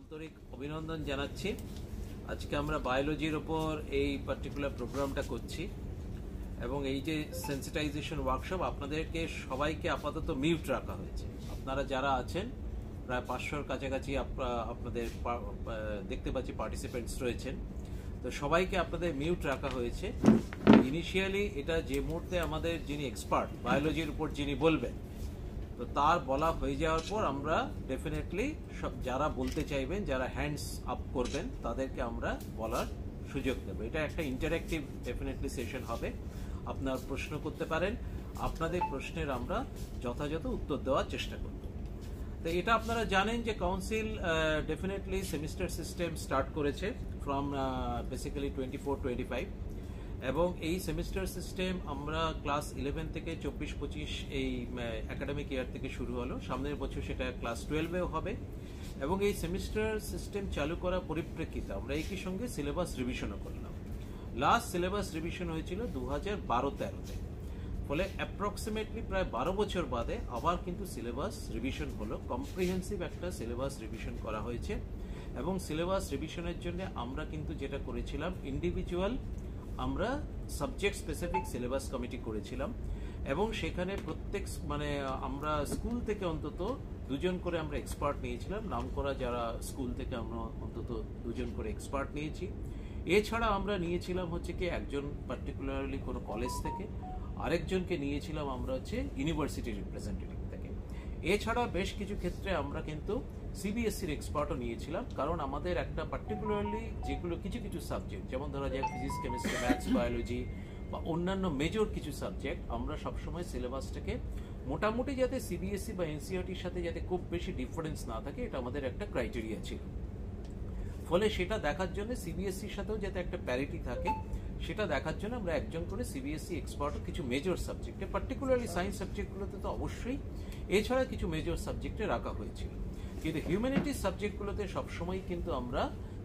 আন্তরিক অভিনন্দন জানাচ্ছি। আজকে আমরা বায়োলজির উপর এই পার্টিকুলার প্রোগ্রামটা করছি এবং এই যে সেন্সিটাইজেশন ওয়ার্কশপ আপনাদেরকে সবাইকে আপাতত মিউট রাখা হয়েছে। আপনারা যারা আছেন প্রায় 500-র কাছাকাছি আপনাদের দেখতে পাচ্ছি পার্টিসিপেন্টস রয়েছেন, তো সবাইকে আপনাদের মিউট রাখা হয়েছে। ইনিশিয়ালি এটা যে মুহূর্তে আমাদের যিনি এক্সপার্ট বায়োলজির উপর যিনি বলবেন, তো তার বলা হয়ে যাওয়ার পর আমরা ডেফিনেটলি যারা বলতে চাইবেন, যারা হ্যান্ডস আপ করবেন তাদেরকে আমরা বলার সুযোগ দেবো। এটা একটা ইন্টারঅ্যাক্টিভ ডেফিনেটলি সেশন হবে। আপনার প্রশ্ন করতে পারেন, আপনাদের প্রশ্নের আমরা যথাযথ উত্তর দেওয়ার চেষ্টা করব। তো এটা আপনারা জানেন যে council definitely semester system start করেছে ফ্রম বেসিক্যালি 24-25 এবং এই সেমিস্টার সিস্টেম আমরা ক্লাস 11 থেকে 24-25 এই একাডেমিক ইয়ার থেকে শুরু হলো। সামনের বছর সেটা ক্লাস 12-এও হবে এবং এই সেমিস্টার সিস্টেম চালু করার পরিপ্রেক্ষিতে আমরা একই সঙ্গে সিলেবাস রিভিশনও করলাম। লাস্ট সিলেবাস রিভিশন হয়েছিল 2012-13-তে, ফলে অ্যাপ্রক্সিমেটলি প্রায় 12 বছর বাদে আবার কিন্তু সিলেবাস রিভিশন হলো। কম্প্রিহেন্সিভ একটা সিলেবাস রিভিশন করা হয়েছে এবং সিলেবাস রিভিশনের জন্য আমরা কিন্তু যেটা করেছিলাম, ইন্ডিভিজুয়াল আমরা সাবজেক্ট স্পেসিফিক সিলেবাস কমিটি করেছিলাম এবং সেখানে প্রত্যেক আমরা স্কুল থেকে অন্তত 2 জন করে আমরা এক্সপার্ট নিয়েছিলাম। নামকরা যারা স্কুল থেকে আমরা অন্তত 2 জন করে এক্সপার্ট নিয়েছি। এছাড়া আমরা নিয়েছিলাম হচ্ছে কি একজন পার্টিকুলারলি কোনো কলেজ থেকে, আরেকজনকে নিয়েছিলাম আমরা হচ্ছে ইউনিভার্সিটি রিপ্রেজেন্টেটিভ থেকে। এছাড়া বেশ কিছু ক্ষেত্রে আমরা কিন্তু সিবিএসসির এক্সপার্টও নিয়েছিলাম, কারণ আমাদের একটা পার্টিকুলারলি যেগুলো কিছু কিছু সাবজেক্ট, যেমন ধরা যায় ফিজিক্স, কেমিস্ট্রি, ম্যাথস, বায়োলজি বা অন্যান্য মেজর কিছু সাবজেক্ট, আমরা সবসময় সিলেবাসটাকে মোটামুটি যাতে সিবিএসসি বা এনসিইআরটির সাথে যাতে খুব বেশি ডিফারেন্স না থাকে, এটা আমাদের একটা ক্রাইটেরিয়া ছিল। ফলে সেটা দেখার জন্য সিবিএসসির সাথেও যাতে একটা প্যারিটি থাকে, সেটা দেখার জন্য আমরা একজন করে সিবিএসসি এক্সপার্টও কিছু মেজর সাবজেক্টে, পার্টিকুলারলি সায়েন্স সাবজেক্টগুলোতে তো অবশ্যই, এছাড়া কিছু মেজর সাবজেক্টে রাখা হয়েছিল। কিন্তু হিউম্যানিটিস সাবজেক্টগুলোতে সবসময় কিন্তু আমরা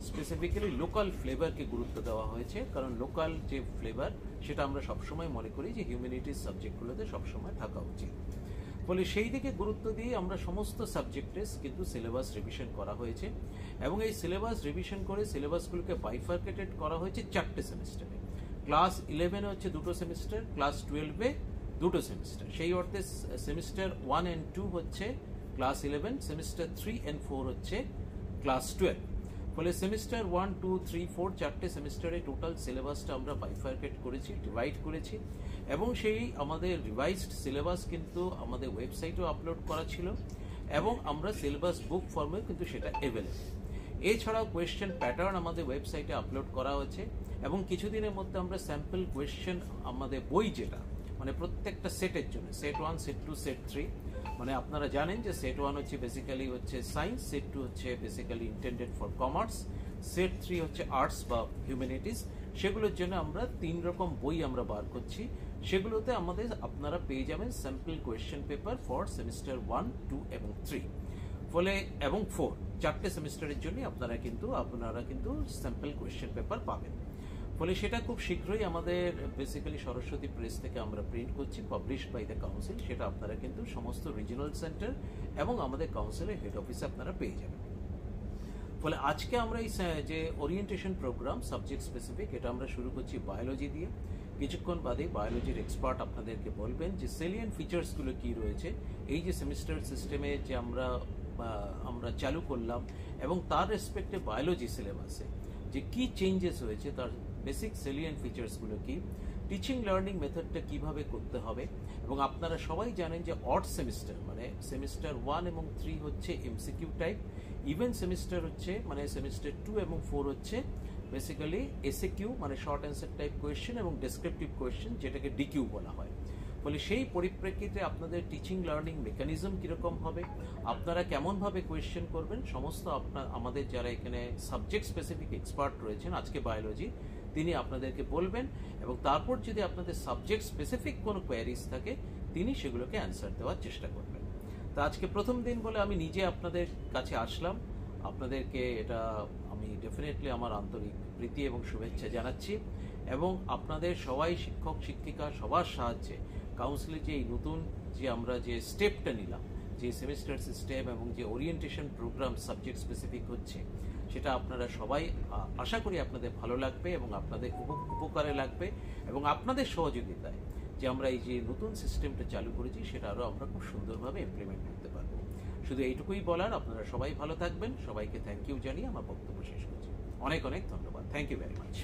স্পেসিফিক্যালি লোকাল ফ্লেভারকে গুরুত্ব দেওয়া হয়েছে, কারণ লোকাল যে ফ্লেভার সেটা আমরা সবসময় মনে করি যে হিউম্যানিটিস সাবজেক্টগুলোতে সবসময় থাকা উচিত। ফলে সেই দিকে গুরুত্ব দিয়ে আমরা সমস্ত সাবজেক্টে কিন্তু সিলেবাস রিভিশন করা হয়েছে এবং এই সিলেবাস রিভিশন করে সিলেবাসগুলোকে বাইফার্কেটেড করা হয়েছে 4টে সেমিস্টারে। ক্লাস 11-এ হচ্ছে 2টো সেমিস্টার, ক্লাস 12-এ 2টো সেমিস্টার। সেই অর্থে সেমিস্টার 1 and 2 হচ্ছে ক্লাস 11, সেমিস্টার 3 and 4 হচ্ছে ক্লাস 12। ফলে সেমিস্টার 1, 2, 3, 4 4টে সেমিস্টারে টোটাল সিলেবাসটা আমরা বাইফার্কেট করেছি, ডিভাইড করেছি এবং সেই আমাদের রিভাইজড সিলেবাস কিন্তু আমাদের ওয়েবসাইটেও আপলোড করা ছিল এবং আমরা সিলেবাস বুক ফর্মে কিন্তু সেটা অ্যাভেলেবল। এছাড়াও কোয়েশ্চেন প্যাটার্ন আমাদের ওয়েবসাইটে আপলোড করা হয়েছে এবং কিছুদিনের মধ্যে আমরা স্যাম্পল কোয়েশ্চেন আমাদের বই যেটা প্রত্যেকটা সেটের জন্য, সেট 1, সেট 2, সেট 3, আপনারা জানেন যে সেট 1 হচ্ছে বেসিক্যালি হচ্ছে সায়েন্স, সেট 2 হচ্ছে basically intended for commerce, set 3 হচ্ছে আর্টস বা হিউম্যানিটিস। সেগুলোর জন্য আমরা 3 রকম বই আমরা বার করছি। সেগুলোতে আপনারা পেয়ে যাবেন sample question paper for semester 1, 2 এবং 3 ফলে এবং 4 4টে সেমিস্টারের জন্য আপনারা কিন্তু স্যাম্পল কোয়েশ্চেন পেপার পাবেন। ফলে সেটা খুব শীঘ্রই আমাদের বেসিক্যালি সরস্বতী প্রেস থেকে আমরা প্রিন্ট করছি, পাবলিশড বাই দ্য কাউন্সিল। সেটা আপনারা কিন্তু সমস্ত রিজিওনাল সেন্টার এবং আমাদের কাউন্সিলের হেড অফিসে আপনারা পেয়ে যাবেন। ফলে আজকে আমরা এই যে ওরিয়েন্টেশন প্রোগ্রাম সাবজেক্ট স্পেসিফিক, এটা আমরা শুরু করছি বায়োলজি দিয়ে। কিছুক্ষণ বাদে বায়োলজির এক্সপার্ট আপনাদেরকে বলবেন যে সেলিয়েন্ট ফিচার্সগুলো কি রয়েছে এই যে সেমিস্টার সিস্টেমে যে আমরা চালু করলাম এবং তার রেসপেক্টে বায়োলজি সিলেবাসে যে কি চেঞ্জেস হয়েছে, তার বেসিক সেলিয়েন্ট ফিচার্সগুলো কি, টিচিং লার্নিং মেথডটা কিভাবে করতে হবে। এবং আপনারা সবাই জানেন যে অড সেমিস্টার সেমিস্টার 1 এবং 3 হচ্ছে এমসিকিউ টাইপ, ইভেন সেমিস্টার হচ্ছে সেমিস্টার 2 এবং 4 হচ্ছে basically SAQ short answer type question এবং ডেসক্রিপটিভ কোয়েশ্চেন, যেটাকে ডিকিউ বলা হয়। ফলে সেই পরিপ্রেক্ষিতে আপনাদের টিচিং লার্নিং মেকানিজম কিরকম হবে, আপনারা কেমনভাবে কোয়েশ্চেন করবেন, সমস্ত আমাদের যারা এখানে সাবজেক্ট স্পেসিফিক এক্সপার্ট রয়েছেন আজকে বায়োলজি, তিনি আপনাদেরকে বলবেন এবং তারপর যদি আপনাদের সাবজেক্ট স্পেসিফিক কোনো কোয়ারিজ থাকে তিনি সেগুলোকে অ্যান্সার দেওয়ার চেষ্টা করবেন। তো আজকে প্রথম দিন বলে আমি নিজে আপনাদের কাছে আসলাম, আপনাদেরকে এটা আমি ডেফিনেটলি আমার আন্তরিক প্রীতি এবং শুভেচ্ছা জানাচ্ছি এবং আপনাদের সবাই শিক্ষক শিক্ষিকা সবার সাহায্যে কাউন্সিলে যে এই নতুন যে আমরা যে স্টেপটা নিলাম, যে সেমিস্টার সিস্টেম এবং যে ওরিয়েন্টেশন প্রোগ্রাম সাবজেক্ট স্পেসিফিক হচ্ছে, সেটা আপনারা সবাই আশা করি আপনাদের ভালো লাগবে এবং আপনাদের উপকারে লাগবে, এবং আপনাদের সহযোগিতায় যে আমরা এই যে নতুন সিস্টেমটা চালু করেছি সেটা আরও আমরা খুব সুন্দরভাবে ইমপ্লিমেন্ট করতে পারবো। শুধু এইটুকুই বলার, আপনারা সবাই ভালো থাকবেন। সবাইকে থ্যাংক ইউ জানিয়ে আমার বক্তব্য শেষ করছি। অনেক অনেক ধন্যবাদ। Thank you very much.